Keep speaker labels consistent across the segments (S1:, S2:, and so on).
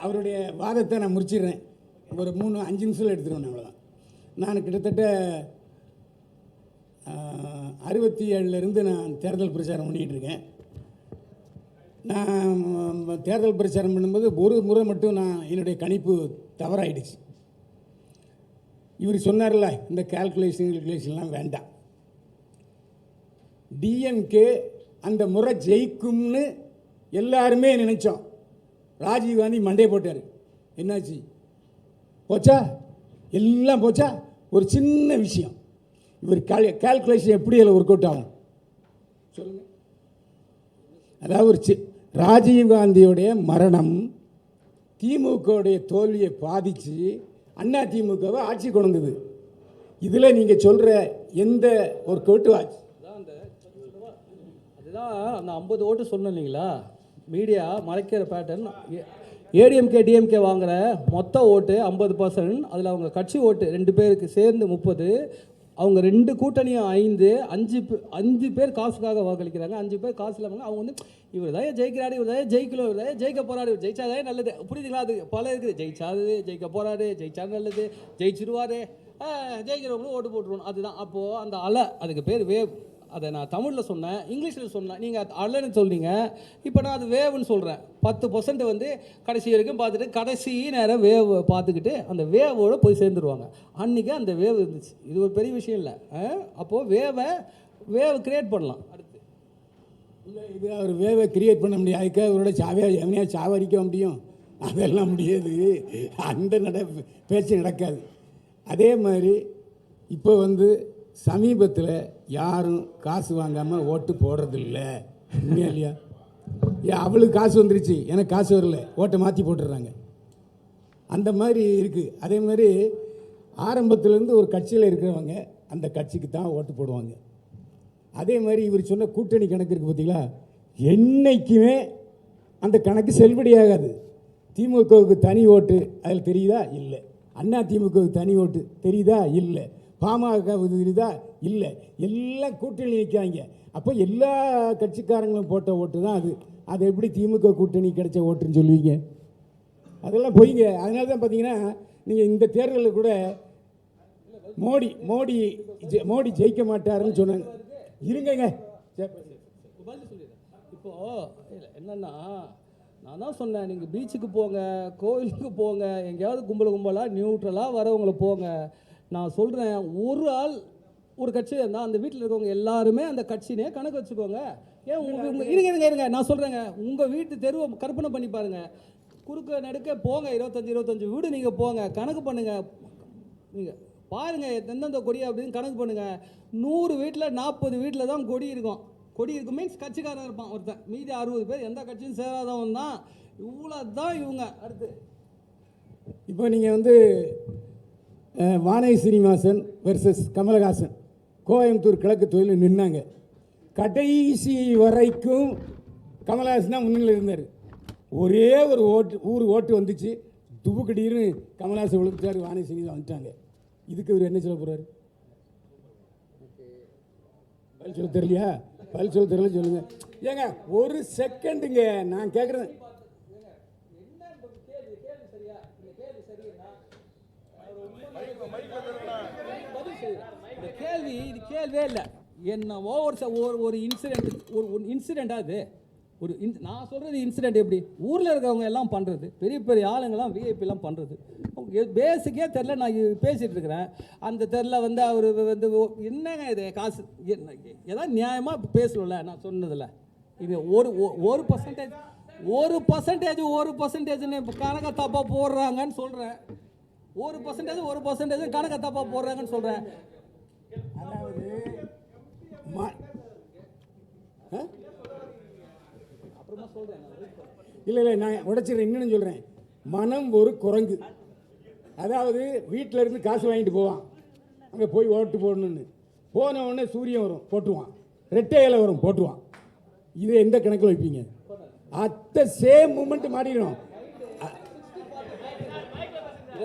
S1: அவருடைய வாதத்தை நான் முடிச்சிடுறேன். ஒரு 3-5 நிமிஷத்தில் எடுத்துருவேன். அவ்வளோதான். நான் கிட்டத்தட்ட 67லேருந்து நான் தேர்தல் பிரச்சாரம் பண்ணிகிட்ருக்கேன். நான் தேர்தல் பிரச்சாரம் பண்ணும்போது ஒரு முறை மட்டும் என்னுடைய கணிப்பு தவறாயிடுச்சு. இவர் சொன்னார்ல, இந்த கால்குலேஷன்லாம் வேண்டாம், டிஎம்கே அந்த முறை ஜெயிக்கும்னு எல்லாருமே நினச்சோம். ராஜீவ்காந்தி மண்டையை போட்டார். என்னாச்சு? போச்சா? எல்லாம் போச்சா? ஒரு சின்ன விஷயம். இவர் கால்குலேஷன் எப்படி அதில் ஒர்க் அவுட் ஆகும் சொல்லுங்கள். அதாவது ராஜீவ்காந்தியோடைய மரணம் திமுகவுடைய தோல்வியை பாதித்து அண்ணா திமுகவை ஆட்சி கொண்டு வந்தது. இதில் நீங்கள் சொல்கிற எந்த ஒரு கோட்டு வாட்ச்
S2: அதுதான் அந்த 50 ஓட்டு சொன்னேன் இல்லைங்களா, மீடியா மறைக்கிற பேட்டர்ன். ஏடிஎம்கே டிஎம்கே வாங்குகிற மொத்த ஓட்டு 50%, அதில் அவங்க கட்சி ஓட்டு 2 பேருக்கு சேர்ந்து 30, அவங்க 2 கூட்டணியும் 5 பேர் காசுக்காக வாக்களிக்கிறாங்க. 5 பேர் காசு இல்லாமல் அவங்க வந்து இவர் தான் ஜெயிக்கிறாரு, இவர் தான் ஜெயிக்கணும், இவர் தான் ஜெயிக்க போகிறாரு, ஜெயிச்சாதே நல்லது. புரியுதுங்களா? அது பல இருக்குது. ஜெயிச்சாது, ஜெயிக்க போகிறாரு, ஜெயிச்சா நல்லது, ஜெயிச்சிருவாரு, ஜெயிக்கிறவங்களும் ஓட்டு போட்டுருவோம். அதுதான் அப்போது அந்த அலை, அதுக்கு பேர் வேவ். அதை நான் தமிழில் சொன்னேன், இங்கிலீஷில் சொன்னேன், நீங்கள் அலைன்னு சொல்றீங்க. இப்போ நான் அது வேவ்னு சொல்கிறேன். 10% வந்து கடைசி வரைக்கும் பார்த்துட்டு கடைசி நேரம் வேவ் பார்த்துக்கிட்டு அந்த வேவோடு போய் சேர்ந்துருவாங்க. அன்றைக்கி அந்த வேவ் இருந்துச்சு. இது ஒரு பெரிய விஷயம் இல்லை. அப்போது வேவ் கிரியேட் பண்ணலாம். அடுத்து
S1: இல்லை, இது அவர் வேவை கிரியேட் பண்ண முடியாது. அதுக்காக அவரோட எவனையா சாவரிக்க முடியும்? அதெல்லாம் முடியாது. அந்த பேச்சு நடக்காது. அதே மாதிரி இப்போ வந்து சமீபத்தில் யாரும் காசு வாங்காமல் ஓட்டு போடுறதில்ல. உண்மையா இல்லையா? ஏன் அவளுக்கு காசு வந்துருச்சு, எனக்கு காசு வரல, ஓட்டை மாற்றி போட்டுடுறாங்க. அந்த மாதிரி இருக்குது. அதே மாதிரி ஆரம்பத்துலேருந்து ஒரு கட்சியில் இருக்கிறவங்க அந்த கட்சிக்கு தான் ஓட்டு போடுவாங்க. அதே மாதிரி இவர் சொன்ன கூட்டணி கணக்கு இருக்குது பார்த்தீங்களா, என்றைக்குமே அந்த கணக்கு செல்லுபடியாகாது. திமுகவுக்கு தனி ஓட்டு அதில் தெரியுதா? இல்லை. அண்ணா திமுகவுக்கு தனி ஓட்டு தெரியுதா? இல்லை. பாமக தெரியுதா? இல்லை. எல்லாம் கூட்டணி நிற்காங்க. அப்போ எல்லா கட்சிக்காரங்களும் போட்ட ஓட்டு தான் அது. அது எப்படி திமுக கூட்டணி கிடைச்ச ஓட்டுன்னு சொல்லுவீங்க? அதெல்லாம் பொய்ங்க. அதனால தான் பார்த்தீங்கன்னா நீங்கள் இந்த தேர்தலில் கூட மோடி ஜெயிக்க மாட்டாருன்னு சொன்னாங்க. இருங்கங்க,
S2: இப்போது என்னென்னா, நான் தான் சொன்னேன், நீங்கள் பீச்சுக்கு போங்க, கோவிலுக்கு போங்க, எங்கேயாவது கும்பலாக நியூட்ரலாக வரவங்களை போங்க. நான் சொல்கிறேன், ஒரு ஆள் ஒரு கட்சியில் இருந்தால் அந்த வீட்டில் இருக்கவங்க எல்லாருமே அந்த கட்சினே கணக்கு வச்சுக்கோங்க. ஏன் இருங்க நான் சொல்கிறேங்க, உங்கள் வீட்டு தெருவை கற்பனை பண்ணி பாருங்கள். குறுக்க நடுக்க போங்க, 25 வீடு நீங்கள் போங்க, கணக்கு பண்ணுங்கள். நீங்கள் பாருங்கள் எந்தெந்த கொடி அப்படின்னு கணக்கு பண்ணுங்கள். 100 வீட்டில் 40 வீட்டில் தான் கொடி இருக்கும். கொடி இருக்கும் மீன்ஸ் கட்சிக்காரன் இருப்பான் ஒருத்தன், மீதி 60 பேர் எந்த கட்சியும் சேராதவன் தான். இவ்வளோ தான் இவங்க. அடுத்து
S1: இப்போ நீங்கள் வந்து வானை சீனிவாசன் வெர்சஸ் கமலஹாசன் கோயம்புத்தூர் கிழக்கு தொகுதியில் நின்னாங்க. கடைசி வரைக்கும் கமலஹாசன் தான் முன்னிலை இருந்தார். ஒரே ஒரு ஓட்டு வந்துச்சு, துபுக்கடின்னு கமலஹாசன் விழுந்துட்டார், வானை சீனிவாசன் வந்துட்டாங்க. இதுக்கு இவர் என்ன சொல்ல போகிறாரு? பதில் சொல்ல தெரியலையா? பதில் சொல்ல தெரியல சொல்லுங்க. ஏங்க ஒரு செகண்டுங்க, நான் கேட்குறேன்.
S2: இது கேள்வியே இல்லை. என்னவோ ஒரு இன்சிடென்ட்டாக அது நான் சொல்கிறது இன்சிடென்ட். எப்படி ஊரில் இருக்கிறவங்க எல்லாம் பண்ணுறது, பெரிய பெரிய ஆளுங்கெல்லாம் விஐபிலாம் பண்ணுறது பேசிக்கே தெரில. நான் பேசிகிட்டு இருக்கிறேன், அந்த தெரில வந்து அவர் வந்து என்னங்க இது காசு ஏதாவது நியாயமாக பேசணும்ல. நான் சொன்னதில்ல, இது ஒரு பர்சன்டேஜ்னு கணக்கை தப்பாக போடுறாங்கன்னு சொல்கிறேன். ஒரு பர்சன்டேஜ் கணக்கை தப்பாக போடுறாங்கன்னு சொல்கிறேன்.
S1: இல்லை நான் உடைச்சிடுறேன். இன்னொன்று சொல்கிறேன், மனம் ஒரு குரங்கு. அதாவது வீட்டில் இருந்து காசு வாங்கிட்டு போவான், அங்கே போய் ஓட்டு போடணுன்னு போன உடனே சூரியன் வரும் போட்டுவான், ரெட்டை இலை வரும் போட்டுவான். இதை எந்த கணக்கில் வைப்பீங்க? அத்த சேம் மூமெண்ட் மாறிடும்.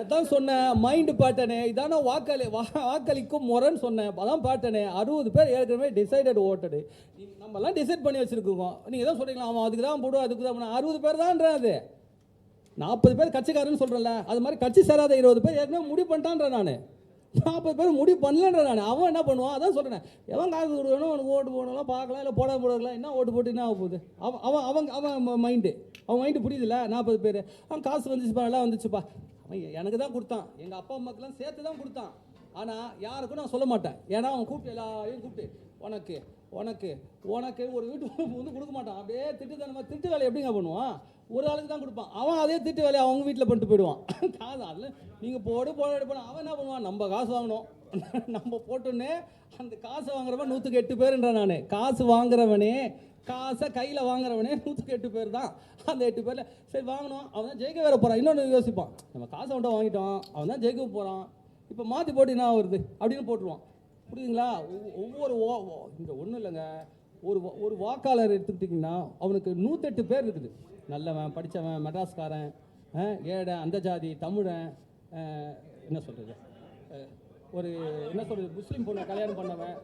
S2: இதான் சொன்னேன், மைண்டு பாட்டனே. இதான வாக்களிக்கும் முறைன்னு சொன்னேன். அதான் பாட்டனே. 60 பேர் ஏற்கனவே டிசைடட் ஓட்டடு. நம்மலாம் டிசைட் பண்ணி வச்சுருக்கோம். நீங்கள் தான் சொல்கிறீங்களா, அவன் அதுக்கு தான் போடுவோம், அதுக்கு தான் 60 பேர் தான்றாது. 40 பேர் கட்சிக்காரன்னு சொல்கிறேன்ல, அது மாதிரி கட்சி சேராத 20 பேர் ஏற்கனவே முடிவு பண்ணிட்டான்றேன் நான். 40 பேர் முடிவு பண்ணலன்ற நான். அவன் என்ன பண்ணுவான், அதான் சொல்கிறேன், எவன் காசு கொடுக்கணும் அவனுக்கு ஓட்டு போடலாம் பார்க்கலாம், இல்லை போடலாம், என்ன ஓட்டு போட்டு என்ன ஆக போகுது. அவன் மைண்டு புரியுதுல்ல. 40 பேர் அவன் காசு வந்துச்சுப்பா, எல்லாம் வந்துச்சுப்பா, அவன் எனக்கு தான் கொடுத்தான், எங்கள் அப்பா அம்மாக்கெல்லாம் சேர்த்து தான் கொடுத்தான். ஆனால் யாருக்கும் நான் சொல்ல மாட்டேன். ஏன்னா அவன் கூப்பிட்டு எல்லாரையும் கூப்பிட்டு உனக்கு உனக்கு உனக்கு ஒரு வீட்டு வந்து கொடுக்க மாட்டான். அப்படியே திட்டு வேலை எப்படிங்க பண்ணுவான், ஒரு ஆளுக்கு தான் கொடுப்பான். அவன் அதே திட்டு வேலையை அவங்க வீட்டில் பண்ணிட்டு போயிடுவான். காசு அதில் நீங்கள் போட எடுப்பான். அவன் என்ன பண்ணுவான், நம்ம காசு வாங்கணும், நம்ம போட்டோன்னே அந்த காசு வாங்குறவன் 108 பேருன்றேன் நான். காசு வாங்குறவனே, காசை கையில் வாங்குறவனே 108 பேர் தான். அந்த 8 பேரில் சரி வாங்கணும், அவன் தான் ஜெயிக்க வேற போகிறான். இன்னொன்று யோசிப்பான், நம்ம காசை மட்டும் வாங்கிட்டோம், அவன் தான் ஜெயிக்க போகிறான், இப்போ மாற்றி போட்டு என்ன வருது அப்படின்னு போட்டுருவான். புரியுதுங்களா. ஒவ்வொரு இந்த ஒன்றும் இல்லைங்க, ஒரு வாக்காளர் எடுத்துக்கிட்டிங்கன்னா அவனுக்கு 108 பேர் இருக்குது. நல்லவன், படித்தவன், மெட்ராஸ்காரன், ஏழை, அந்த ஜாதி, தமிழன், என்ன சொல்கிறது, ஒரு என்ன சொல்கிறது, முஸ்லீம் பொண்ணை கல்யாணம் பண்ணவன்,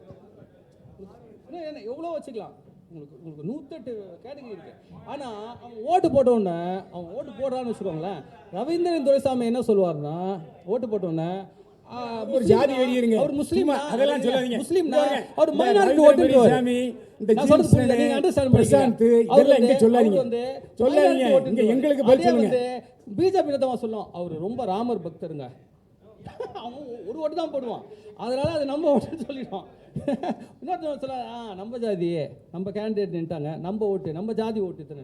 S2: என்ன எவ்வளோ வச்சுக்கலாம். உங்களுக்கு 108 கேட்டகரி இருக்குது. ஆனால் அவன் ஓட்டு போட்டோன்னே, அவன் ஓட்டு போடுறான்னு வச்சுக்கோங்களேன், ரவீந்திரன் துரைசாமி என்ன சொல்லுவார்னா, ஓட்டு போட்டோன்னே
S1: ஒரு ஜாதி வெளியிருங்க,
S2: அவர் முஸ்லீம்,
S1: அதெல்லாம் சொல்லாதீங்க,
S2: முஸ்லீம் அவர் மைனாரிட்டி ஓட்டுவார்.
S1: இந்த நீங்க அண்டர்ஸ்டாண்ட் பிரசாந்த் இதெல்லாம் இங்க சொல்லாதீங்க, இங்க எங்களுக்கு பதில் சொல்லுங்க.
S2: பிஜேபி தான் சொல்லும், அவர் ரொம்ப ராமர் பக்தருங்க, அவன் ஒரு ஓட்டு தான் போடுவான், அதனால அது நம்ம ஓட்டுன்னு சொல்லிடுவான். இன்னொருத்தவங்க சொல்ல நம்ம ஜாதியே, நம்ம கேண்டிடேட் நின்ட்டாங்க, நம்ம ஓட்டு, நம்ம ஜாதி ஓட்டு.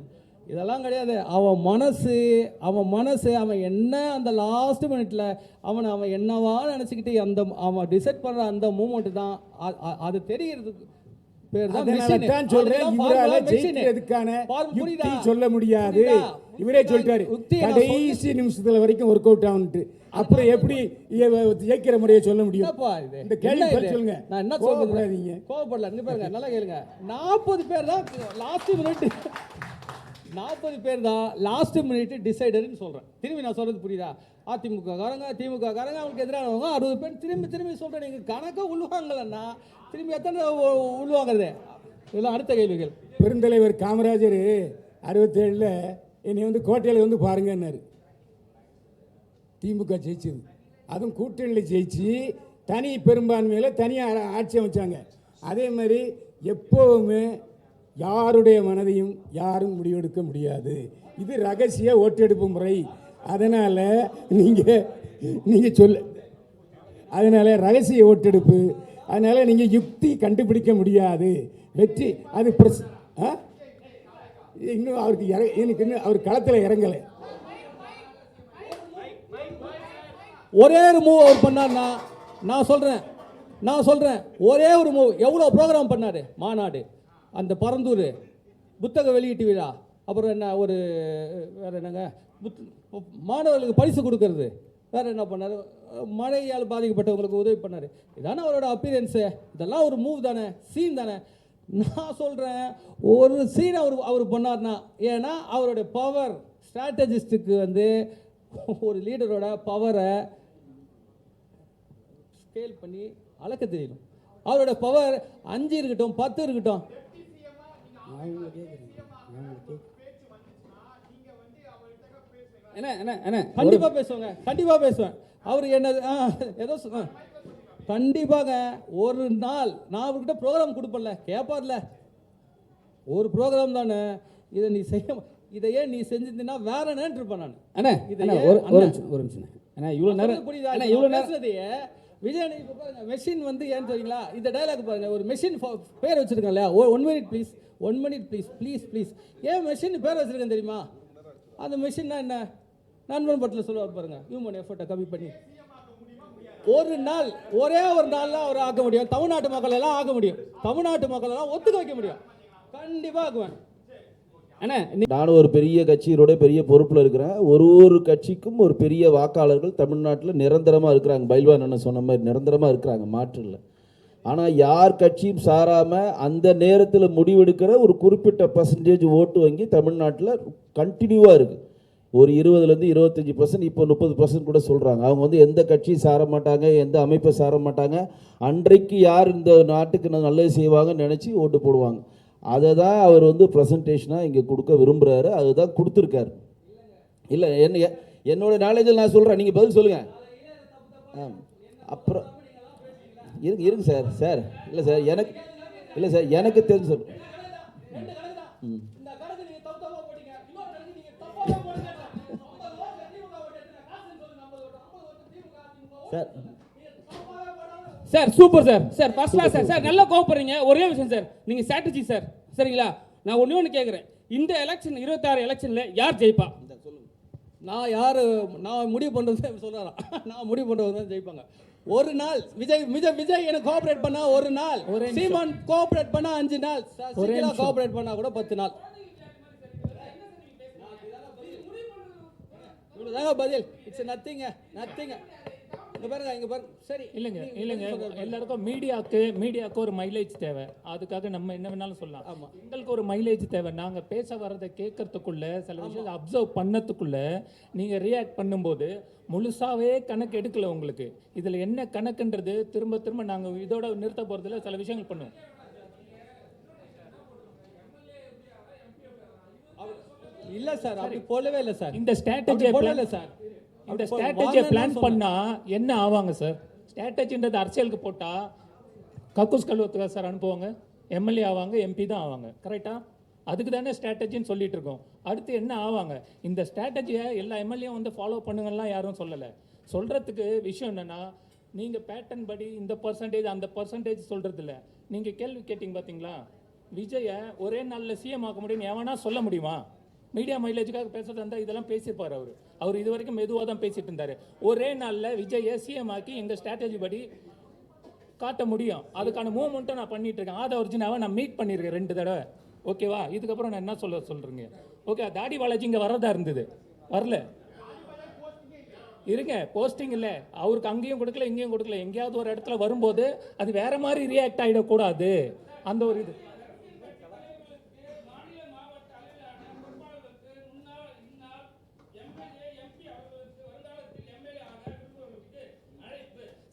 S2: இதெல்லாம் கிடையாது. அவன் மனசு அவன் என்ன அந்த லாஸ்ட் மினிட்ல அவன் என்னவா நினச்சிக்கிட்டு அந்த அவன் டிசைட் பண்ணுற அந்த மூமெண்ட் தான் அது தெரிகிறதுக்கு பேர் தான்
S1: சொல்ல முடியாது. இவரே சொல்லிட்டாரு கடைசி நிமிஷத்துல வரைக்கும் ஒர்க் அவுட் ஆகுன்ட்டு. அப்புறம் எப்படி ஜெயிக்கிற முறையை சொல்ல முடியும்? இந்த கேள்வி சொல்லுங்க.
S2: நான் என்ன சொல்றேன், கோவப்படல, இங்க பாருங்க, நல்லா கேளுங்க. 40 பேர் தான் லாஸ்ட் மினிட், 40 பேர் தான் லாஸ்ட் மினிட் டிசைடர்னு சொல்கிறேன். திரும்பி நான் சொல்கிறது புரியுதா? அதிமுக காரங்க, திமுக காரங்க, அவங்களுக்கு எதிரானவங்க 60 பேர். திரும்பி சொல்கிறேன், நீங்கள் கணக்காக உள்வாங்கலன்னா திரும்பி எத்தனை உள்வாங்கிறது? இதெல்லாம் அடுத்த கேள்விகள்.
S1: பெருந்தலைவர் காமராஜர் 67 என்னை வந்து கோட்டையில் வந்து பாருங்கன்னாரு. திமுக ஜெயிச்சது, அதுவும் கூட்டணியில் ஜெயிச்சு தனி பெரும்பான்மையில் தனியாக ஆட்சி அமைச்சாங்க. அதே மாதிரி எப்போவுமே யாருடைய மனதையும் யாரும் முடிவெடுக்க முடியாது. இது ரகசிய ஓட்டெடுப்பு முறை. அதனால் நீங்கள் சொல்ல, அதனால் ரகசிய ஓட்டெடுப்பு, அதனால் நீங்கள் யுக்தி கண்டுபிடிக்க முடியாது. வெற்றி அது இன்னும் அவருக்கு எனக்கு இன்னும் அவர் களத்தில் இறங்கலை.
S2: ஒரே ஒரு மூவ் அவர் பண்ணார்னா நான் சொல்கிறேன் ஒரே ஒரு மூவ். எவ்வளோ ப்ரோக்ராம் பண்ணார், மாநாடு, அந்த பரந்தூர் புத்தக வெளியீட்டு விழா, அப்புறம் என்ன ஒரு வேறு என்னங்க மாணவர்களுக்கு பரிசு கொடுக்கறது, வேறு என்ன பண்ணார், மழையால் பாதிக்கப்பட்டவங்களுக்கு உதவி பண்ணார். இதானே அவரோட அப்பீரியன்ஸு. இதெல்லாம் ஒரு மூவ் தானே, சீன் தானே. நான் சொல்கிறேன் ஒரு சீன் அவர் பண்ணார்னா, ஏன்னா அவருடைய பவர், ஸ்ட்ராட்டஜிஸ்ட்டுக்கு வந்து ஒரு லீடரோட பவரை ஸ்கேல் பண்ணி அளக்க தெரியணும். அவரோட பவர் 5 இருக்கட்டும் 10 இருக்கட்டும். கண்டிப்பா பேசுவேன். அவர் என்ன ஏதோ கண்டிப்பாக ஒரு நாள் நான் அவர்கிட்ட ப்ரோக்ராம் கொடுப்பல, கேட்பார்ல, ஒரு ப்ரோக்ராம் தானே, இதை நீ செய்ய, இதையே நீ செஞ்சிருந்தீங்கன்னா வேற என்னன்னு இருப்பேன் நான். ஒரு நிமிஷம் இவ்வளோ நேரம் புரியுதா? இவ்வளோ நேரத்தையே விஜய் இப்போ பாருங்க, மெஷின் வந்து ஏன்னு தெரியுங்களா, இந்த டைலாக் பாருங்க, ஒரு மெஷின் பேர் வச்சிருக்கேன் இல்லையா, 1 மினிட் ப்ளீஸ், 1 மினிட் ப்ளீஸ். ஏன் மெஷின் பேர் வச்சிருக்கேன் தெரியுமா? அந்த மெஷின்னா என்ன, நண்பன் படத்தில் சொல்லுவார் பாருங்க, ஹியூமன் எஃபர்ட்டை கம்மி பண்ணி ஒரு நாள், ஒரே ஒரு நாளில் அவர் ஆக்க முடியும். தமிழ்நாட்டு மக்கள் எல்லாம் ஆக்க முடியும், தமிழ்நாட்டு மக்கள் எல்லாம் ஒத்துக்க வைக்க முடியும். கண்டிப்பாக ஆக்குவேன்.
S3: நானும் ஒரு பெரிய கட்சியோட பெரிய பொறுப்பில் இருக்கிறேன். ஒரு கட்சிக்கும் ஒரு பெரிய வாக்காளர்கள் தமிழ்நாட்டில் நிரந்தரமாக இருக்கிறாங்க. பைல்வான் அண்ணன் சொன்ன மாதிரி நிரந்தரமாக இருக்கிறாங்க, மாற்று இல்லை. ஆனால் யார் கட்சியும் சாராமல் அந்த நேரத்தில் முடிவெடுக்கிற ஒரு குறிப்பிட்ட பர்சன்டேஜ் ஓட்டு வங்கி தமிழ்நாட்டில் கண்டினியூவாக இருக்குது. ஒரு 20% 25%, இப்போ 30% கூட சொல்கிறாங்க. அவங்க வந்து எந்த கட்சியும் சார மாட்டாங்க, எந்த அமைப்பை சார மாட்டாங்க. அன்றைக்கு யார் இந்த நாட்டுக்கு நல்லது செய்வாங்கன்னு நினச்சி ஓட்டு போடுவாங்க. அதை தான் அவர் வந்து ப்ரெசன்டேஷனாக இங்கே கொடுக்க விரும்புகிறாரு, அதுதான் கொடுத்துருக்காரு. இல்லை என்னோட நாலேஜில் நான் சொல்கிறேன், நீங்கள் பதில் சொல்லுங்கள். அப்புறம் இருங்க சார். சார் இல்லை சார் எனக்கு தெரிஞ்சு சொல்கிறேன். Sir
S4: sir super sir. Sir first class sir. Sir நல்லா கோவப்படுறீங்க. ஒரே விஷயம் சார், நீங்க ஸ்ட்ராட்டஜி சார், சரிங்களா? நான் ஒன்று கேட்குறேன், இந்த எலெக்ஷன் 26 எலெக்ஷன்ல யார் ஜெயிப்பா?
S2: நான் முடிவு பண்ணுறது சொல்கிறாராம். நான் முடிவு பண்ணுறது தான் ஜெயிப்பாங்க. ஒரு நாள் விஜய் எனக்கு கோஆப்ரேட் பண்ணா ஒரு நாள், சீமான் கோஆப்ரேட் பண்ணா 5 நாள், சசிகலா கோஆப்ரேட் பண்ணா கூட 10 நாள். இவ்வளோதாங்க பதில். It's nothing. இங்க பாருங்க. சரி
S4: இல்லைங்க எல்லாருக்கும் மீடியாவுக்கு ஒரு மைலேஜ் தேவை. அதுக்காக நம்ம என்ன வேணாலும் சொல்லலாம். ஆமாம், எங்களுக்கு ஒரு மைலேஜ் தேவை. நாங்கள் பேச வர்றதை கேட்கறதுக்குள்ள, சில விஷயத்தை அப்சர்வ் பண்ணதுக்குள்ள நீங்கள் ரியாக்ட் பண்ணும்போது முழுசாவே கணக்கு எடுக்கல. உங்களுக்கு இதில் என்ன கணக்குன்றது திரும்ப நாங்கள் இதோட நிறுத்த போகிறதுல சில விஷயங்கள் பண்ணுவோம்.
S2: இல்லை சார், அப்படி போலவே இல்லை சார்.
S4: இந்த ஸ்ட்ராட்டஜியை
S2: போடல சார்.
S4: இந்த ஸ்ட்ராட்டஜியை பிளான் பண்ணா என்ன ஆவாங்க சார்? ஸ்ட்ராட்டஜின்றது அரசியலுக்கு போட்டா கக்கூஸ் கல்வத்துக்கா சார் அனுப்புவாங்க? எம்எல்ஏ ஆவாங்க, எம்பி தான் ஆவாங்க. கரெக்டா? அதுக்கு தானே ஸ்ட்ராட்டஜின்னு சொல்லிட்டு இருக்கோம். அடுத்து என்ன ஆவாங்க? இந்த ஸ்ட்ராட்டஜியை எல்லா எம்எல்ஏவும் வந்து ஃபாலோ பண்ணுங்கலாம் யாரும் சொல்லலை. சொல்றதுக்கு விஷயம் என்னன்னா, நீங்க பேட்டர்ன் படி இந்த பர்சன்டேஜ் அந்த பர்சன்டேஜ் சொல்றது இல்லை. நீங்க கேள்வி கேட்டீங்க பார்த்தீங்களா? விஜயை ஒரே நாளில் சிஎம் ஆக்க முடியும்னு எவனா சொல்ல முடியுமா? மீடியா மைலேஜுக்காக பேசுறது இருந்தால் இதெல்லாம் பேசியிருப்பார். அவர் இது வரைக்கும் மெதுவாக தான் பேசிட்டு இருந்தார். ஒரே நாளில் விஜயை சிஎம் ஆக்கி எங்கள் ஸ்ட்ராட்டஜி படி காட்ட முடியும். அதுக்கான மூவ்மெண்ட்டும் நான் பண்ணிட்டு இருக்கேன். ஆதா ஒரிஜினாவை நான் மீட் பண்ணியிருக்கேன் 2 தடவை. ஓகேவா? இதுக்கப்புறம் நான் என்ன சொல்கிறீங்க? ஓகே, தாடி பாலாஜி இங்கே வரதா இருந்தது, வரல. இருங்க, போஸ்டிங் இல்லை அவருக்கு, அங்கேயும் கொடுக்கல இங்கேயும் கொடுக்கல. எங்கேயாவது ஒரு இடத்துல வரும்போது அது வேற மாதிரி ரியாக்ட் ஆகிடக்கூடாது. அந்த ஒரு இது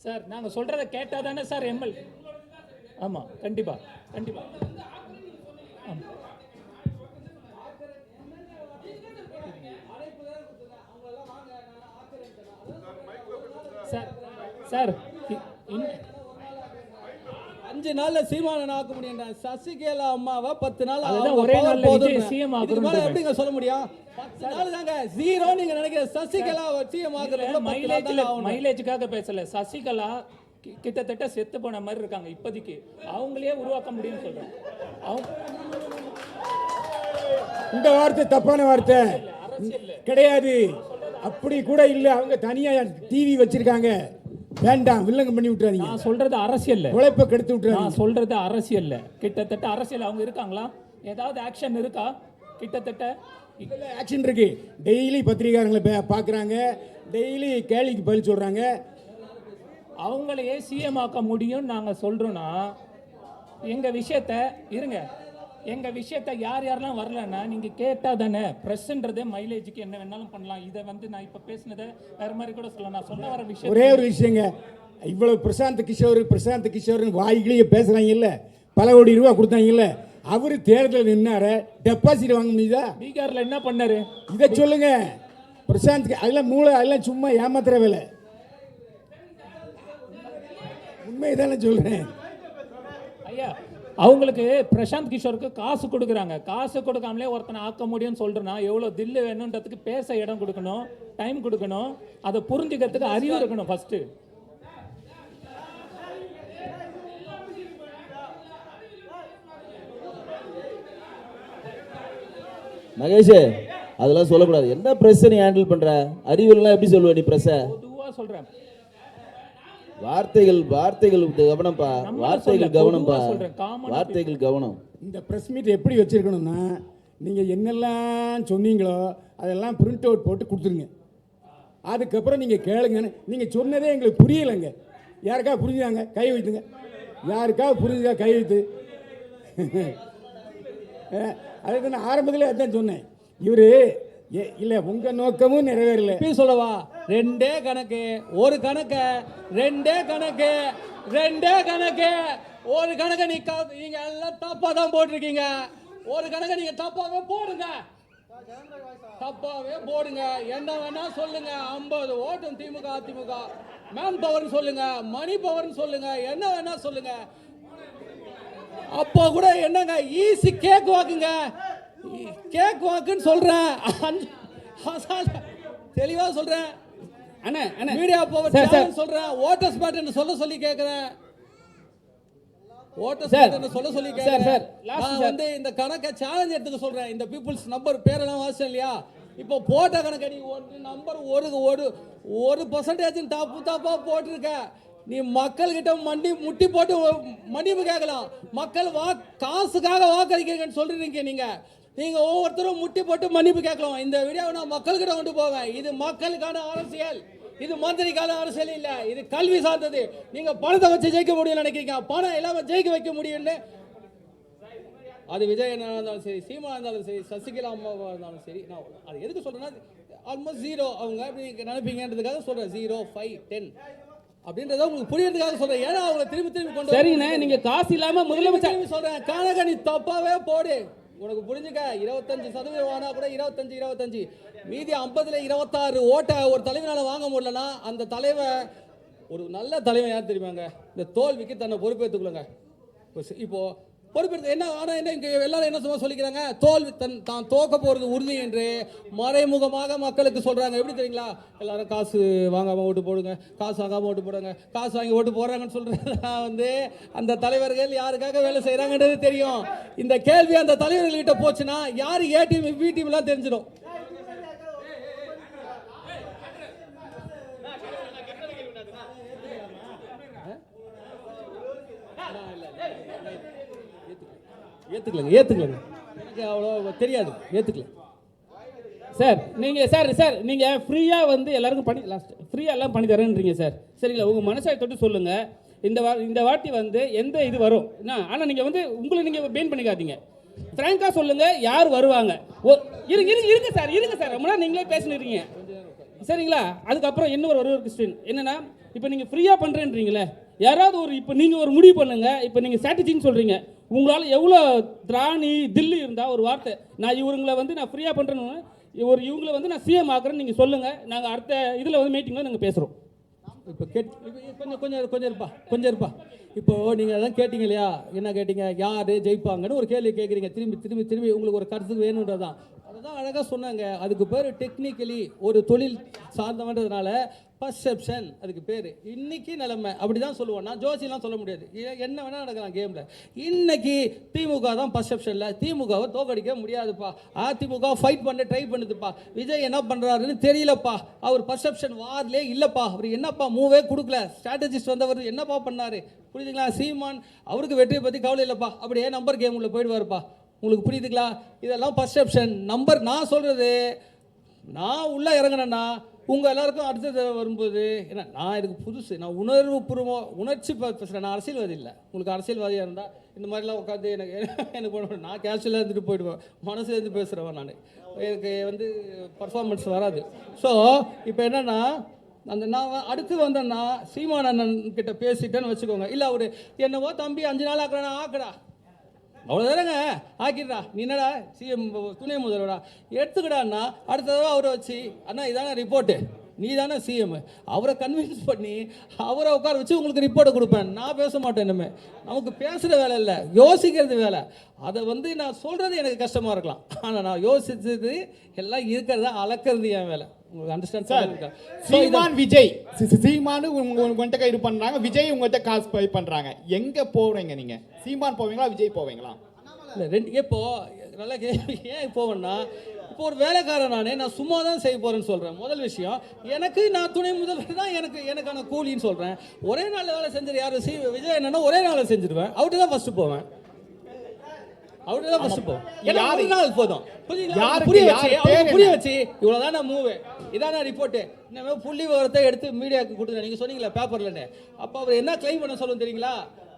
S4: சார், நாங்கள் சொல்கிறத கேட்டால் தானே சார் எம்எல். ஆமாம், கண்டிப்பாக ஆமாம். சார்
S2: 5 நாள்ல சீமானன் ஆக்க முடியும். சசிகலா அம்மாவை 10 நாள்
S4: ஒரே நாள்ல விஜய் சிஎம் ஆகணும்.
S2: எப்படிங்க சொல்ல முடியும்? 10 நாள் தாங்க ஜீரோ. நீங்க நினைக்கிற சசிகலா சிஎம் ஆகுறது
S4: மைலேஜுக்காக பேசல. சசிகலா கிட்டத்தட்ட செத்து போன மாதிரி இருக்காங்க இப்போதைக்கு. அவங்களே உருவாக்க முடியும்னு சொல்றேன்.
S1: இந்த வார்த்தை தப்பான வார்த்தை கிடையாது. அப்படி கூட இல்லை. அவங்க தனியா டிவி வச்சிருக்காங்க. வேண்டாம், வில்லங்க பண்ணி விட்டுறாதீங்க.
S4: நான் சொல்றது அரசியல்,
S1: உழைப்பை கெடுத்து விட்டுறாங்க.
S4: நான் சொல்றது அரசியல். கிட்டத்தட்ட அரசியல் அவங்க இருக்காங்களா? ஏதாவது ஆக்ஷன் இருக்கா? கிட்டத்தட்ட
S1: ஆக்ஷன் இருக்கு. டெய்லி பத்திரிகாரங்களை பார்க்குறாங்க, டெய்லி கேள்விக்கு பதில் சொல்றாங்க.
S4: அவங்களையே சிஎம் ஆக்க முடியும் நாங்கள் சொல்றோம்னா, எங்கள் விஷயத்த இருங்க, எங்கள் விஷயத்த யாரெல்லாம் வரலன்னா நீங்கள் கேட்டால் தானே. ப்ரெஸ்ன்றதே மைலேஜுக்கு என்ன வேணாலும் பண்ணலாம். இதை வந்து நான் இப்போ பேசினதை வேற மாதிரி கூட சொல்லலாம். நான் சொல்ல வர விஷயம்
S1: ஒரே ஒரு விஷயங்க. இவ்வளவு பிரசாந்த் கிஷோர் வாய்களையே பேசுகிறாங்க இல்லை, பல கோடி ரூபா கொடுத்தாங்கல்ல. அவரு தேர்தலில் நின்னாரு, டெபாசிட் வாங்க முடியுதா?
S4: பீகாரில் என்ன பண்ணாரு?
S1: இதை சொல்லுங்க. பிரசாந்த் அதெல்லாம் மூளை, அதெல்லாம் சும்மா ஏமாத்துற வேலை. உண்மைதானே சொல்றேன்
S4: ஐயா. அவங்களுக்கு பிரசாந்த் கிஷோருக்கு காசு கொடுக்குறாங்க. காசு கொடுக்காமலே ஒருத்தனை ஆக்க முடியும்னு சொல்றேன்னா எவ்வளோ தில்லு வேணுன்றதுக்கு பேச இடம் கொடுக்கணும், டைம் கொடுக்கணும், அதை புரிஞ்சுக்கிறதுக்கு அறிவு இருக்கணும் ஃபர்ஸ்ட்.
S3: மகேஷ், அதெல்லாம் சொல்லக்கூடாது. என்ன பிரஸ் நீ ஹேண்டில் பண்ற? அறிவுலாம் எப்படி சொல்லுவ நீ பிரஸ்?
S4: பொதுவா சொல்றேன்.
S3: வார்த்தைகள் கவனம்ப்பா, வார்த்தைகள் கவனம்.
S1: இந்த பிரஸ் மீட் எப்படி வச்சிருக்கணும்னா, நீங்க என்னெல்லாம் சொன்னீங்களோ அதெல்லாம் பிரிண்ட் அவுட் போட்டு கொடுத்துருங்க. அதுக்கப்புறம் நீங்க கேளுங்க. நீங்க சொன்னதே எங்களுக்கு புரியலைங்க. யாருக்கா புரிஞ்சாங்க கை வைத்துங்க. யாருக்கா புரிஞ்சா கை வைத்து. அதுக்கு நான் ஆரம்பத்தில் அதான் சொன்னேன். இவரு இல்லை, உங்க நோக்கமும் நிறைவேறல.
S2: சொல்லவா? 2 கணக்கு, ஒரு கணக்கு, 2 கணக்கு, 2 கணக்கு, ஒரு கணக்கு நீங்க எல்லாம் தப்பா தான் போட்டிருக்கீங்க. ஒரு கணக்கு நீங்க தப்பாவே போடுங்க. தப்பாவே போடுங்க, என்ன வேணா சொல்லுங்க. 50 ஓட்டும் திமுக அதிமுக. மேன் பவர்னு சொல்லுங்க, மணி பவர்னு சொல்லுங்க, என்ன வேணா சொல்லுங்க. அப்போ கூட என்னங்க ஈஸி கேக் வாக்குங்க, கேக் வாக்குன்னு சொல்றேன். தெளிவா சொல்றேன்
S5: அண்ணே அண்ணே
S2: மீடியா பவர்
S5: சார், சார்.
S2: சொல்றேன். ஓட்டர்ஸ் பேட்டர்ன் சொல்ல சொல்லி கேக்குறேன். Voters
S5: sir.
S2: பேட்டர்ன் சொல்ல சொல்லி
S5: சார்,
S2: கேக்குறேன்.
S5: சார். லாஸ்ட்
S2: நான்
S5: சார்.
S2: வந்து இந்த கணக்கை சேலஞ்ச் எடுத்துக்க சொல்றேன். இந்த பீப்புள்ஸ் நம்பர் பேரெல்லாம் வாசிச்சேன் இல்லையா, இப்போ போட்ட கணக்கு நீ ஒரு நம்பர் ஒரு பர்சன்டேஜ் தப்பா போட்டிருக்க. நீ மக்கள் கிட்ட முட்டி போட்டு மன்னிப்பு கேட்கலாம். மக்கள் காசுக்காக வாக்களிக்கிறீங்கன்னு சொல்றீங்க. நீங்க ஒவ்வொருத்தரும் முட்டி போட்டு மன்னிப்பு கேட்கலாம். இந்த வீடியோவை நான் மக்கள்கிட்ட கொண்டு போவேன். இது மக்களுக்கான அரசியல், இது மந்திரிக்கான அரசியல் இல்ல, இது கல்வி சார்ந்தது. நீங்க பணத்தை வச்சு ஜெயிக்க முடியும் நினைக்கிறீங்க, பணம் இல்லாம ஜெயிக்க வைக்க முடியும்னு. அது விஜய் என்ன இருந்தாலும் சரி, சீமா இருந்தாலும் சரி, சசிகலா அம்மாவா இருந்தாலும் சரி, நான் அது எதுக்கு சொல்றேன்னா ஆல்மோஸ்ட் ஜீரோ அவங்க நீங்க நினைப்பீங்கன்றதுக்காக சொல்றேன். 0, 5, 10 அப்படின்றத உங்களுக்கு புரியறதுக்காக சொல்றேன். ஏன்னா அவங்க திரும்பி கொண்டு
S5: சரிண்ணே, நீங்க காசு இல்லாம முதலமைச்சர்
S2: சொல்றேன். கணக்க நீ தப்பாவே போடு, உனக்கு புரிஞ்சுக்க. 25% ஆனா கூட 25 மீதி 50ல 26 ஓட்டை ஒரு தலைவனால வாங்க முடியலன்னா அந்த தலைவன் ஒரு நல்ல தலைவன் யார் தெரியுமாங்க? இந்த தோல்விக்கு தன்னை பொறுப்பேற்றுக்கொள்ளுங்க. இப்போ பொறுப்பெடுத்து என்ன ஆனால் என்ன இங்கே எல்லாரும் என்ன சும்மா சொல்லிக்கிறாங்க, தோல்வி தான் தோக்க போகிறது உறுதி என்று மறைமுகமாக மக்களுக்கு சொல்கிறாங்க. எப்படி தெரியுங்களா? எல்லாரும் காசு வாங்காமல் ஓட்டு போடுங்க, காசு வாங்காமல் ஓட்டு போடுங்க, காசு வாங்கி ஓட்டு போடுறாங்கன்னு சொல்கிறதா வந்து அந்த தலைவர்கள் யாருக்காக வேலை செய்கிறாங்கன்றது தெரியும். இந்த கேள்வி அந்த தலைவர்கள்கிட்ட போச்சுன்னா யார் ஏ டீம் பி டீம்லாம் தெரிஞ்சிடும். ஏத்துக்கலங்க எனக்கு அவ்வளோ தெரியாது, ஏத்துக்கல
S5: சார். நீங்க ஃப்ரீயா வந்து எல்லாருக்கும் பண்ணி ஃப்ரீயா எல்லாம் பண்ணி தரேன்றீங்க சார். சரிங்களா? உங்க மனசாய் தொட்டு சொல்லுங்க. இந்த வாட்டி வந்து எந்த இது வரும் ஆனால் நீங்கள் வந்து உங்களை நீங்கள் பெயின் பண்ணிக்காதீங்க. ஃப்ராங்காக சொல்லுங்க யார் வருவாங்க. இருங்க சார் ரொம்ப நேரம் நீங்களே பேசினுறீங்க. சரிங்களா? அதுக்கப்புறம் இன்னொரு ஒரு கொஸ்டின் என்னன்னா, இப்போ நீங்கள் ஃப்ரீயாக பண்ணுறேன்றீங்களே, யாராவது ஒரு இப்போ நீங்கள் ஒரு முடிவு பண்ணுங்க. இப்போ நீங்கள் ஸ்ட்ராட்டஜின்னு சொல்கிறீங்க, உங்களால் எவ்வளோ திராணி தில்லி இருந்தால் ஒரு வார்த்தை, நான் இவங்களை வந்து நான் ஃப்ரீயாக பண்ணுறேன்னு இவங்களை வந்து நான் சிஎம் ஆக்குறேன்னு நீங்கள் சொல்லுங்கள். நாங்கள் அடுத்த இதில் வந்து மீட்டிங்கில் நாங்கள் பேசுகிறோம்.
S2: இப்போ கொஞ்சம் இருப்பா. இப்போ நீங்கள் அதான் கேட்டீங்க இல்லையா, என்ன கேட்டீங்க, யார் ஜெயிப்பாங்கன்னு ஒரு கேள்வி கேட்குறீங்க. திரும்பி உங்களுக்கு ஒரு கருத்துக்கு வேணுன்றதான். அதுதான் அழகாக சொன்னாங்க. அதுக்கு பேர் டெக்னிக்கலி ஒரு தொழில் சார்ந்தவன்றதுனால பர்செப்ஷன் அதுக்கு பேர். இன்னைக்கு நிலைமை அப்படி தான் சொல்லுவோம். நான் ஜோசியெல்லாம் சொல்ல முடியாது, என்ன வேணால் நடக்கலாம் கேமில். இன்னைக்கு திமுக தான் பர்செப்ஷனில். திமுகவை தோக்கடிக்க முடியாதுப்பா. அதிமுக ஃபைட் பண்ண ட்ரை பண்ணுதுப்பா. விஜய் என்ன பண்ணுறாருன்னு தெரியலப்பா. அவர் பர்செப்ஷன் வார்லே இல்லைப்பா. அவர் என்னப்பா மூவே கொடுக்கல. ஸ்ட்ராட்டஜிஸ்ட் வந்தவர் என்னப்பா பண்ணார் புரியுதுங்களா? சீமான் அவருக்கு வெற்றியை பற்றி கவலை இல்லைப்பா, அப்படியே நம்பர் கேம் உள்ள போயிடுவாருப்பா. உங்களுக்கு புரியுதுங்களா? இதெல்லாம் பர்செப்ஷன். நம்பர் நான் சொல்கிறது, நான் உள்ளே இறங்கினேன்னா உங்கள் எல்லாருக்கும் அடுத்தது வரும்போது ஏன்னா நான் எனக்கு புதுசு, நான் உணர்ச்சி பேசுகிறேன். நான் அரசியல்வாதி இல்லை. உங்களுக்கு அரசியல்வாதியாக இருந்தால் இந்த மாதிரிலாம் உட்காந்து எனக்கு நான் கேஷுவலாக இருந்துட்டு போயிடுவேன். மனசுலேருந்து பேசுகிறவன் நான். எனக்கு வந்து பர்ஃபார்மன்ஸ் வராது. ஸோ இப்போ என்னென்னா, நான் அடுத்து வந்தேன்னா சீமான் அண்ணன் கிட்ட பேசிட்டேன்னு வச்சுக்கோங்க. இல்லை அவர் என்னவோ தம்பி 5 நாள் ஆக்குறேன்னா ஆக்குடா, அவ்வளோதானங்க ஆக்கிடுறா, நீ என்னடா சிஎம் துணை முதல்வரா எடுத்துக்கிடான்னா அடுத்த தடவை அவரை வச்சு அண்ணா இதானே ரிப்போர்ட்டு, நீ தானே சிஎம், அவரை கன்வின்ஸ் பண்ணி அவரை உட்கார வச்சு உங்களுக்கு ரிப்போர்ட்டை கொடுப்பேன். நான் பேச மாட்டேன். இனிமே நமக்கு பேசுகிற வேலை இல்லை, யோசிக்கிறது வேலை. அதை வந்து நான் சொல்கிறது எனக்கு கஷ்டமாக இருக்கலாம், ஆனால் நான் யோசிச்சது எல்லாம் இருக்கிறத அளக்கிறது என் வேலை. உங்களுக்கு அண்டர்ஸ்டாண்ட் சார்?
S6: சீமான் விஜய் சீமானு உங்கள்கிட்ட இது பண்ணுறாங்க, விஜய் உங்கள்கிட்ட காசு பே பண்ணுறாங்க. எங்கே போகிறீங்க நீங்கள்? சீமான் போவீங்களா, விஜய் போவீங்களா?
S2: இல்லை ரெண்டு. இப்போ நல்லா ஏன் போவேன்னா, இப்போ ஒரு வேலைக்காரன் நான் சும்மா தான் செய்ய போகிறேன்னு சொல்கிறேன். முதல் விஷயம், எனக்கு நான் துணை முதல்வர் தான் எனக்கான கூலின்னு சொல்கிறேன். ஒரே நாள் வேலை செஞ்சிரு யார் விஜய் என்னன்னா ஒரே நாள் செஞ்சிருவேன். அவர்கிட்ட தான் ஃபஸ்ட்டு போவேன். அவர்கிட்ட தான் ஃபஸ்ட்டு போவேன். ஒரு நாள் போதும். புரிய வச்சு இவ்வளோதான் நான் மூவே, இதான் நான் ரிப்போர்ட்டு, இந்த புள்ளி விவரத்தை எடுத்து மீடியாவுக்கு கொடுத்துருந்தேன். நீங்கள் சொன்னீங்களா பேப்பர்லன்னு. அப்போ அவர் என்ன கிளைம் பண்ண சொல்லுன்னு தெரியுங்களா?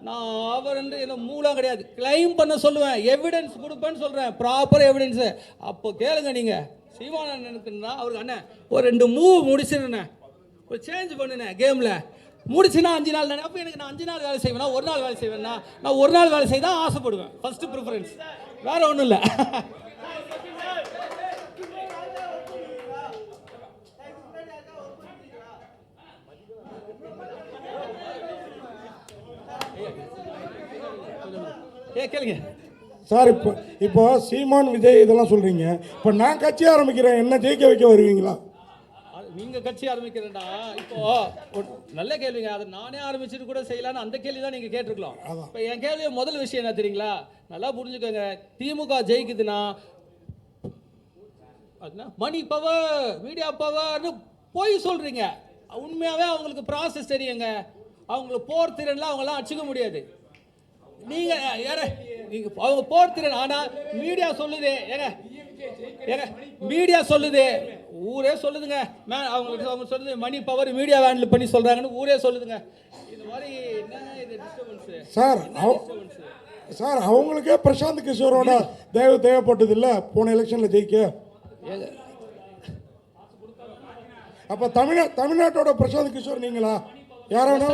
S2: நான் அவர் என்ன மூலம் கிடையாது, கிளைம் பண்ண சொல்லுவேன், எவிடன்ஸ் கொடுப்பேன்னு சொல்கிறேன், ப்ராப்பர் எவிடன்ஸு. அப்போ கேளுங்க நீங்கள். சீமானண்ணனுக்குன்னா அவருக்கு அண்ணன் ஒரு 2 மூவ் முடிச்சிருந்தேன், ஒரு சேஞ்ச் பண்ணுனேன் கேமில் முடிச்சுன்னா 5 நாள் தானே. அப்போ எனக்கு நான் 5 நாள் வேலை செய்வேன்னா, ஒரு நாள் வேலை செய்வேன்னா, நான் ஒரு நாள் வேலை செய்ய தான் ஆசைப்படுவேன். ஃபஸ்ட்டு ப்ரிஃபரன்ஸ், வேறு ஒன்றும் இல்லை. கேளுங்க.
S7: சார் இப்போ சீமான் விஜய் இதெல்லாம் சொல்றீங்க. இப்போ நான் கட்சி ஆரம்பிக்கிறேன், என்ன ஜெயிக்க வைக்க வருவீங்களா?
S2: நீங்க கட்சி ஆரம்பிக்கிறேன்டா, இப்போ ஒரு நல்ல கேள்விங்க. அதை நானே ஆரம்பிச்சுட்டு கூட செய்யலான்னு அந்த கேள்வி தான் நீங்க கேட்டிருக்கலாம். இப்போ என் கேள்வி முதல் விஷயம் என்ன தெரியுங்களா? நல்லா புரிஞ்சுக்கோங்க. திமுக ஜெயிக்குதுன்னா மணி பவர், மீடியா பவர்னு போய் சொல்றீங்க. உண்மையாவே அவங்களுக்கு ப்ராசஸ் தெரியுங்க. அவங்களுக்கு போர் திறன்லாம் அவங்களாம் அடிச்சுக்க முடியாது. நீங்க அவங்க போர் திறன். ஆனா மீடியா சொல்லுது, ஏங்க மீடியா சொல்லுது, ஊரே சொல்லுதுங்க. அவங்க சொல்லுது மணி பவர் மீடியா ஹேண்டில் பண்ணி சொல்றாங்கன்னு ஊரே சொல்லுதுங்க. இந்த மாதிரி என்னங்க இது டிஸ்டர்பன்ஸ்
S7: சார் அவங்களுக்கே பிரசாந்த் கிஷோரோட தேவைப்பட்டது இல்லை போன எலெக்ஷன்ல ஜெயிக்க. அப்ப தமிழ்நாட்டோட பிரசாந்த் கிஷோர் நீங்களா? யாராவது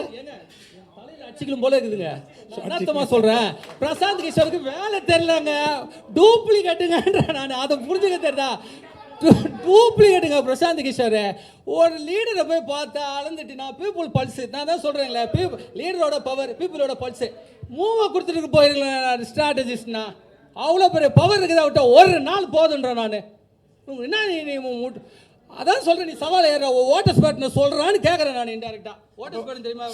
S2: அடிச்சுக்கலும் போல இருக்குதுங்க. அர்த்தமா சொல்றேன், பிரசாந்த் கிஷோருக்கு வேலை தெரியலங்க, டூப்ளிகேட்டுங்க. நான் அதை புரிஞ்சுக்க தெரியுதா? டூப்ளிகேட்டுங்க பிரசாந்த் கிஷோர். ஒரு லீடரை போய் பார்த்தா அளந்துட்டு நான் பீப்புள் பல்ஸ், நான் தான் சொல்றேங்களே, லீடரோட பவர் பீப்புளோட பல்ஸ். மூவை கொடுத்துட்டு போயிருக்கேன் ஸ்ட்ராட்டஜிஸ்ட்னா. அவ்வளோ பெரிய பவர் இருக்குதா விட்டா ஒரு நாள் போதுன்ற நான். என்ன நீ அதான் சொல்றேன், நீ சவால் ஏற ஓட்டர்ஸ் பேட்னு சொல்றான்னு கேட்கறேன் நான். இன்டெரக்டா ஓட்டர்ஸ் பேட் தெரியுமா?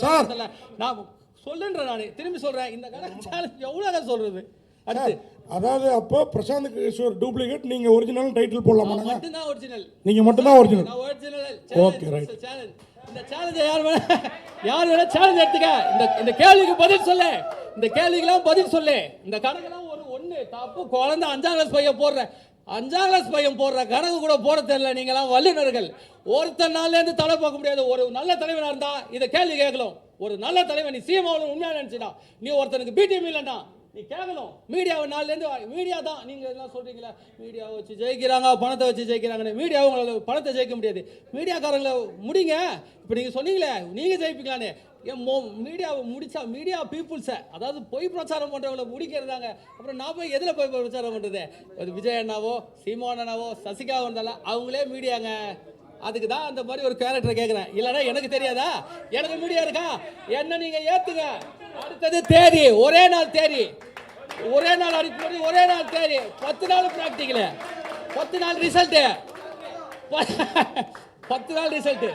S2: நான் சொல்லுன்ற நான் திரும்பி சொல்றேன். இந்த சேலஞ்ச் எவ்வளவு சொல்றது அடுத்து.
S7: அதாவது அப்போ பிரசாந்த் கிஷோர் டூப்ளிகேட், நீங்க ஒரிஜினல் டைட்டில் போடலாமா?
S2: மட்டும் தான் ஒரிஜினல்.
S7: நீங்க மட்டும் தான் ஒரிஜினல்.
S2: நான் ஒரிஜினல்.
S7: Okay right.
S2: இந்த சேலஞ்ச் யார் வேணா சேலஞ்ச் எடுத்துக்க. இந்த கேள்விக்கு பதில் சொல்லு. இந்த கேள்விக்கெல்லாம் பதில் சொல்லு. இந்த கணக்கெல்லாம் ஒண்ணு தப்பு. குழந்தை 5ஆம் கிளாஸ் பையன் போடுற 5ஆம் கிளாஸ் பையன் போடுற கணக்கு கூட போட தெரியல. நீங்களாம் வல்லுநர்கள். ஒருத்தர் நாள்ல இருந்து தலை பார்க்க முடியாது. ஒரு நல்ல தலைவனா இருந்தா இதை கேள்வி கேட்கலாம். ஒரு நல்ல தலைவன் நீ சீமாவும் உண்மையா நினைச்சிடா, நீ ஒருத்தனுக்கு பிடிஎம் இல்லைன்னா நீ கேட்கணும். மீடியாவை நாள்லேருந்து மீடியா தான். நீங்க எல்லாம் சொல்றீங்களா மீடியாவை வச்சு ஜெயிக்கிறாங்க, பணத்தை வச்சு ஜெயிக்கிறாங்கன்னு. மீடியா உங்களால் பணத்தை ஜெயிக்க முடியாது. மீடியாக்காரங்களை முடிங்க. இப்போ நீங்க சொன்னீங்களே நீங்க ஜெயிப்பீங்களான்னு. மீடியாவை முடிச்சா மீடியா பீப்புள்ஸை, அதாவது பொய் பிரச்சாரம் பண்றவங்களை முடிக்கிறதாங்க. அப்புறம் நான் போய் எதில் போய் பிரச்சாரம் பண்றது? விஜய் அண்ணாவோ சீமான் அண்ணாவோ சசிகா வந்தாலும் அவங்களே மீடியாங்க. அதுக்கு தான் அந்த மாதிரி ஒரு கேரக்டர் கேட்குறேன். இல்லைன்னா எனக்கு தெரியாதா? எனக்கு மீடியா இருக்கா? என்ன நீங்க ஏத்துங்க. அடுத்தது தேதி, ஒரே நாள் தேதி, ஒரே நாள் அடிப்படை, ஒரே நாள் தேதி, 10 நாள் பிராக்டிக்கல், 10 நாள் ரிசல்ட், 10 நாள் ரிசல்ட்.